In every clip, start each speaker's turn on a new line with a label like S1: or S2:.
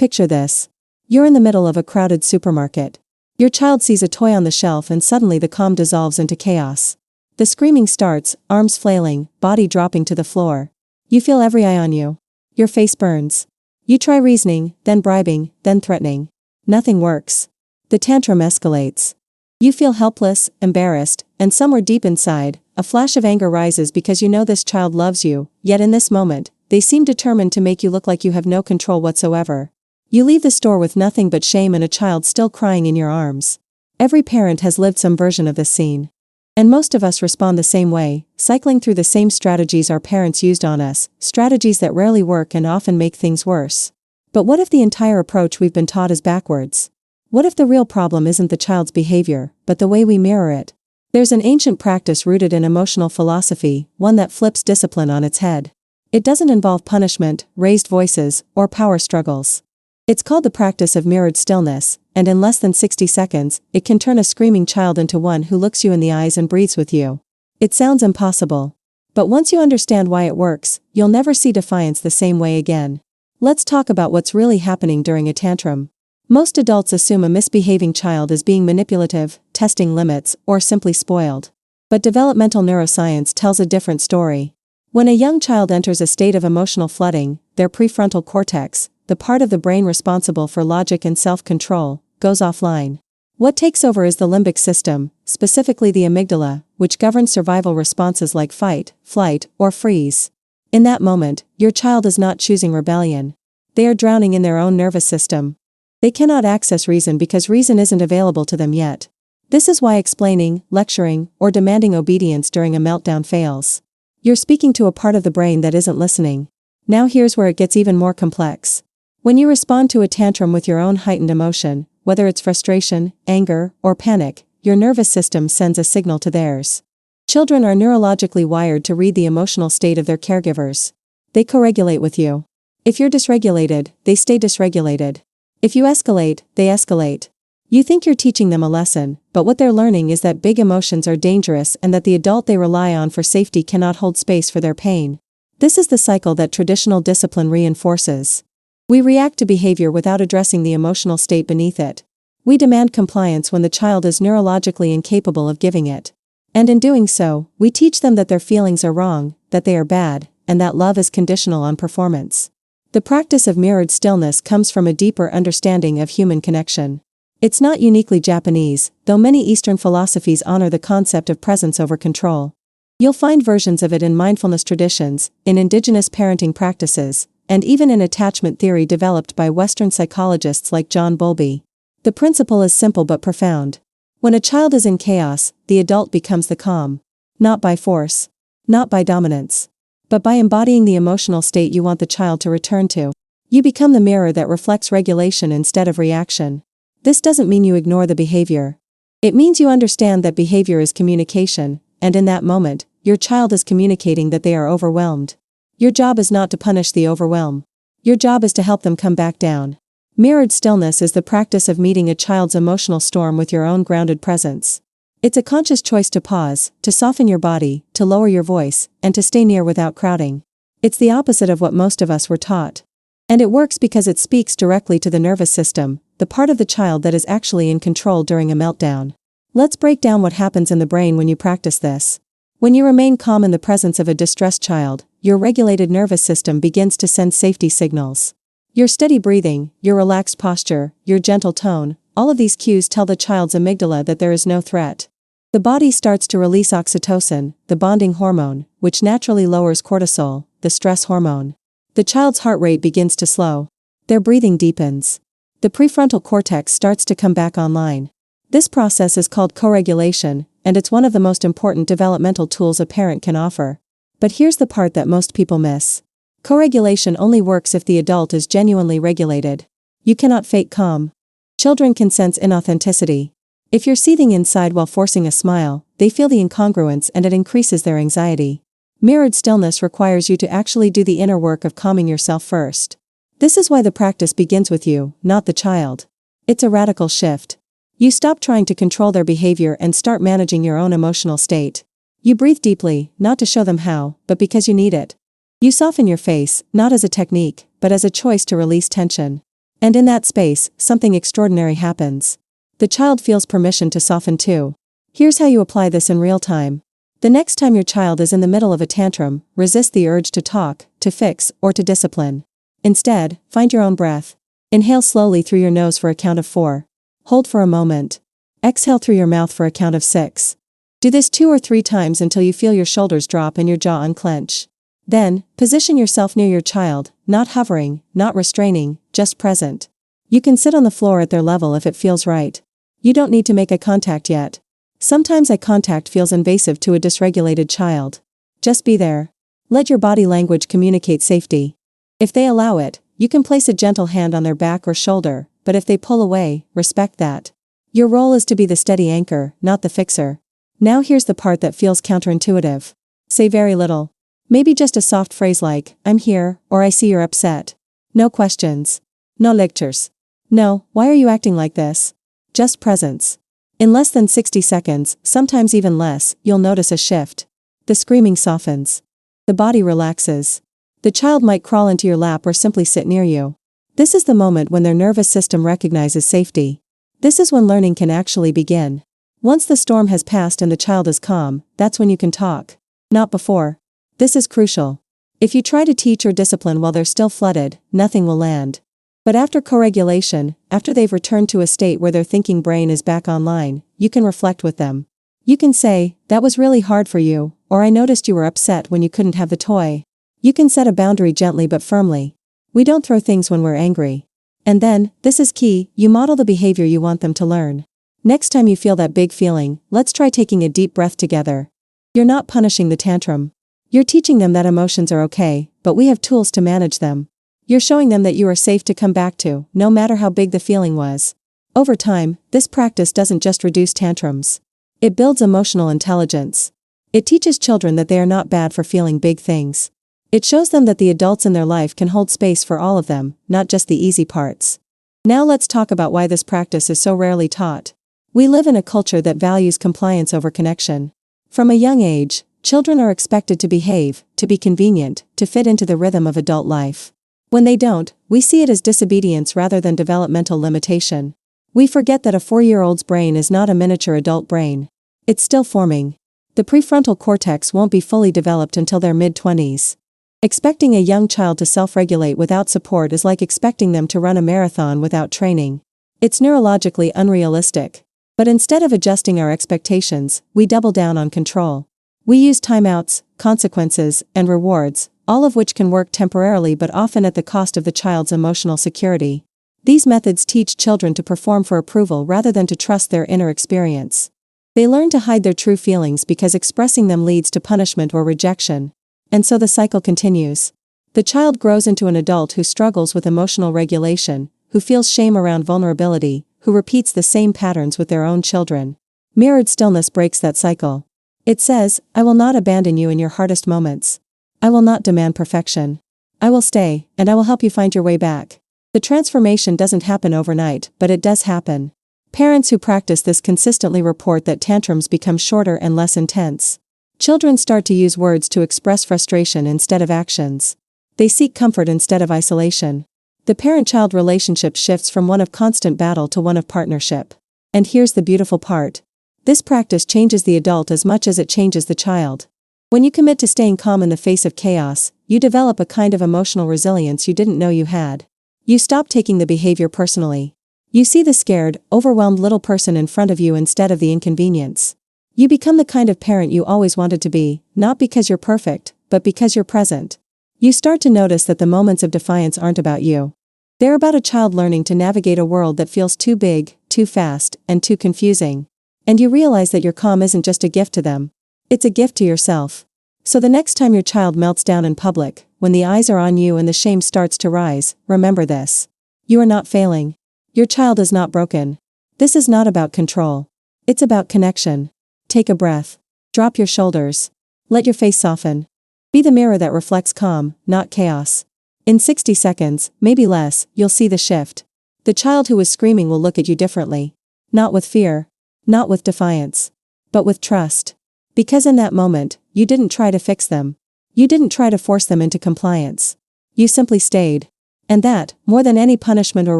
S1: picture this. You're in the middle of a crowded supermarket. Your child sees a toy on the shelf and suddenly the calm dissolves into chaos. The screaming starts, arms flailing, body dropping to the floor. You feel every eye on you. Your face burns. You try reasoning, then bribing, then threatening. Nothing works. The tantrum escalates. You feel helpless, embarrassed, and somewhere deep inside, a flash of anger rises because you know this child loves you, yet in this moment, they seem determined to make you look like you have no control whatsoever. You leave the store with nothing but shame and a child still crying in your arms. Every parent has lived some version of this scene. And most of us respond the same way, cycling through the same strategies our parents used on us, strategies that rarely work and often make things worse. But what if the entire approach we've been taught is backwards? What if the real problem isn't the child's behavior, but the way we mirror it? There's an ancient practice rooted in emotional philosophy, one that flips discipline on its head. It doesn't involve punishment, raised voices, or power struggles. It's called the practice of mirrored stillness, and in less than 60 seconds, it can turn a screaming child into one who looks you in the eyes and breathes with you. It sounds impossible. But once you understand why it works, you'll never see defiance the same way again. Let's talk about what's really happening during a tantrum. Most adults assume a misbehaving child is being manipulative, testing limits, or simply spoiled. But developmental neuroscience tells a different story. When a young child enters a state of emotional flooding, their prefrontal cortex, the part of the brain responsible for logic and self-control, goes offline. What takes over is the limbic system, specifically the amygdala, which governs survival responses like fight, flight, or freeze. In that moment, your child is not choosing rebellion. They are drowning in their own nervous system. They cannot access reason because reason isn't available to them yet. This is why explaining, lecturing, or demanding obedience during a meltdown fails. You're speaking to a part of the brain that isn't listening. Now here's where it gets even more complex. When you respond to a tantrum with your own heightened emotion, whether it's frustration, anger, or panic, your nervous system sends a signal to theirs. Children are neurologically wired to read the emotional state of their caregivers. They co-regulate with you. If you're dysregulated, they stay dysregulated. If you escalate, they escalate. You think you're teaching them a lesson, but what they're learning is that big emotions are dangerous and that the adult they rely on for safety cannot hold space for their pain. This is the cycle that traditional discipline reinforces. We react to behavior without addressing the emotional state beneath it. We demand compliance when the child is neurologically incapable of giving it. And in doing so, we teach them that their feelings are wrong, that they are bad, and that love is conditional on performance. The practice of mirrored stillness comes from a deeper understanding of human connection. It's not uniquely Japanese, though many Eastern philosophies honor the concept of presence over control. You'll find versions of it in mindfulness traditions, in indigenous parenting practices, and even in attachment theory developed by Western psychologists like John Bowlby. The principle is simple but profound. When a child is in chaos, the adult becomes the calm. Not by force. Not by dominance. But by embodying the emotional state you want the child to return to. You become the mirror that reflects regulation instead of reaction. This doesn't mean you ignore the behavior. It means you understand that behavior is communication, and in that moment, your child is communicating that they are overwhelmed. Your job is not to punish the overwhelm. Your job is to help them come back down. Mirrored stillness is the practice of meeting a child's emotional storm with your own grounded presence. It's a conscious choice to pause, to soften your body, to lower your voice, and to stay near without crowding. It's the opposite of what most of us were taught. And it works because it speaks directly to the nervous system, the part of the child that is actually in control during a meltdown. Let's break down what happens in the brain when you practice this. When you remain calm in the presence of a distressed child, your regulated nervous system begins to send safety signals. Your steady breathing, your relaxed posture, your gentle tone, all of these cues tell the child's amygdala that there is no threat. The body starts to release oxytocin, the bonding hormone, which naturally lowers cortisol, the stress hormone. The child's heart rate begins to slow. Their breathing deepens. The prefrontal cortex starts to come back online. This process is called co-regulation, and it's one of the most important developmental tools a parent can offer. But here's the part that most people miss. Co-regulation only works if the adult is genuinely regulated. You cannot fake calm. Children can sense inauthenticity. If you're seething inside while forcing a smile, they feel the incongruence and it increases their anxiety. Mirrored stillness requires you to actually do the inner work of calming yourself first. This is why the practice begins with you, not the child. It's a radical shift. You stop trying to control their behavior and start managing your own emotional state. You breathe deeply, not to show them how, but because you need it. You soften your face, not as a technique, but as a choice to release tension. And in that space, something extraordinary happens. The child feels permission to soften too. Here's how you apply this in real time. The next time your child is in the middle of a tantrum, resist the urge to talk, to fix, or to discipline. Instead, find your own breath. Inhale slowly through your nose for a count of 4. Hold for a moment. Exhale through your mouth for a count of 6. Do this 2 or 3 times until you feel your shoulders drop and your jaw unclench. Then, position yourself near your child, not hovering, not restraining, just present. You can sit on the floor at their level if it feels right. You don't need to make eye contact yet. Sometimes eye contact feels invasive to a dysregulated child. Just be there. Let your body language communicate safety. If they allow it, you can place a gentle hand on their back or shoulder, but if they pull away, respect that. Your role is to be the steady anchor, not the fixer. Now here's the part that feels counterintuitive. Say very little. Maybe just a soft phrase like, "I'm here," or "I see you're upset." No questions. No lectures. No, "Why are you acting like this?" Just presence. In less than 60 seconds, sometimes even less, you'll notice a shift. The screaming softens. The body relaxes. The child might crawl into your lap or simply sit near you. This is the moment when their nervous system recognizes safety. This is when learning can actually begin. Once the storm has passed and the child is calm, that's when you can talk. Not before. This is crucial. If you try to teach or discipline while they're still flooded, nothing will land. But after co-regulation, after they've returned to a state where their thinking brain is back online, you can reflect with them. You can say, "That was really hard for you," or "I noticed you were upset when you couldn't have the toy." You can set a boundary gently but firmly. We don't throw things when we're angry. And then, this is key, you model the behavior you want them to learn. Next time you feel that big feeling, let's try taking a deep breath together. You're not punishing the tantrum. You're teaching them that emotions are okay, but we have tools to manage them. You're showing them that you are safe to come back to, no matter how big the feeling was. Over time, this practice doesn't just reduce tantrums. It builds emotional intelligence. It teaches children that they are not bad for feeling big things. It shows them that the adults in their life can hold space for all of them, not just the easy parts. Now let's talk about why this practice is so rarely taught. We live in a culture that values compliance over connection. From a young age, children are expected to behave, to be convenient, to fit into the rhythm of adult life. When they don't, we see it as disobedience rather than developmental limitation. We forget that a 4-year-old's brain is not a miniature adult brain. It's still forming. The prefrontal cortex won't be fully developed until their mid-20s. Expecting a young child to self-regulate without support is like expecting them to run a marathon without training. It's neurologically unrealistic. But instead of adjusting our expectations, we double down on control. We use timeouts, consequences, and rewards, all of which can work temporarily but often at the cost of the child's emotional security. These methods teach children to perform for approval rather than to trust their inner experience. They learn to hide their true feelings because expressing them leads to punishment or rejection. And so the cycle continues. The child grows into an adult who struggles with emotional regulation, who feels shame around vulnerability, who repeats the same patterns with their own children. Mirrored stillness breaks that cycle. It says, "I will not abandon you in your hardest moments. I will not demand perfection. I will stay, and I will help you find your way back." The transformation doesn't happen overnight, but it does happen. Parents who practice this consistently report that tantrums become shorter and less intense. Children start to use words to express frustration instead of actions. They seek comfort instead of isolation. The parent-child relationship shifts from one of constant battle to one of partnership. And here's the beautiful part. This practice changes the adult as much as it changes the child. When you commit to staying calm in the face of chaos, you develop a kind of emotional resilience you didn't know you had. You stop taking the behavior personally. You see the scared, overwhelmed little person in front of you instead of the inconvenience. You become the kind of parent you always wanted to be, not because you're perfect, but because you're present. You start to notice that the moments of defiance aren't about you. They're about a child learning to navigate a world that feels too big, too fast, and too confusing. And you realize that your calm isn't just a gift to them. It's a gift to yourself. So the next time your child melts down in public, when the eyes are on you and the shame starts to rise, remember this. You are not failing. Your child is not broken. This is not about control. It's about connection. Take a breath. Drop your shoulders. Let your face soften. Be the mirror that reflects calm, not chaos. In 60 seconds, maybe less, you'll see the shift. The child who was screaming will look at you differently. Not with fear. Not with defiance. But with trust. Because in that moment, you didn't try to fix them. You didn't try to force them into compliance. You simply stayed. And that, more than any punishment or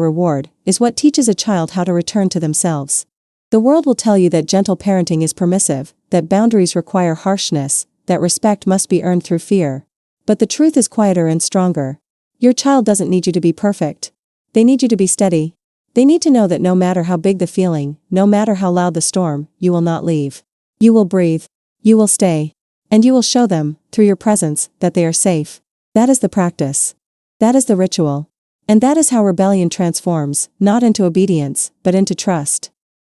S1: reward, is what teaches a child how to return to themselves. The world will tell you that gentle parenting is permissive, that boundaries require harshness, that respect must be earned through fear. But the truth is quieter and stronger. Your child doesn't need you to be perfect. They need you to be steady. They need to know that no matter how big the feeling, no matter how loud the storm, you will not leave. You will breathe. You will stay. And you will show them, through your presence, that they are safe. That is the practice. That is the ritual. And that is how rebellion transforms, not into obedience, but into trust.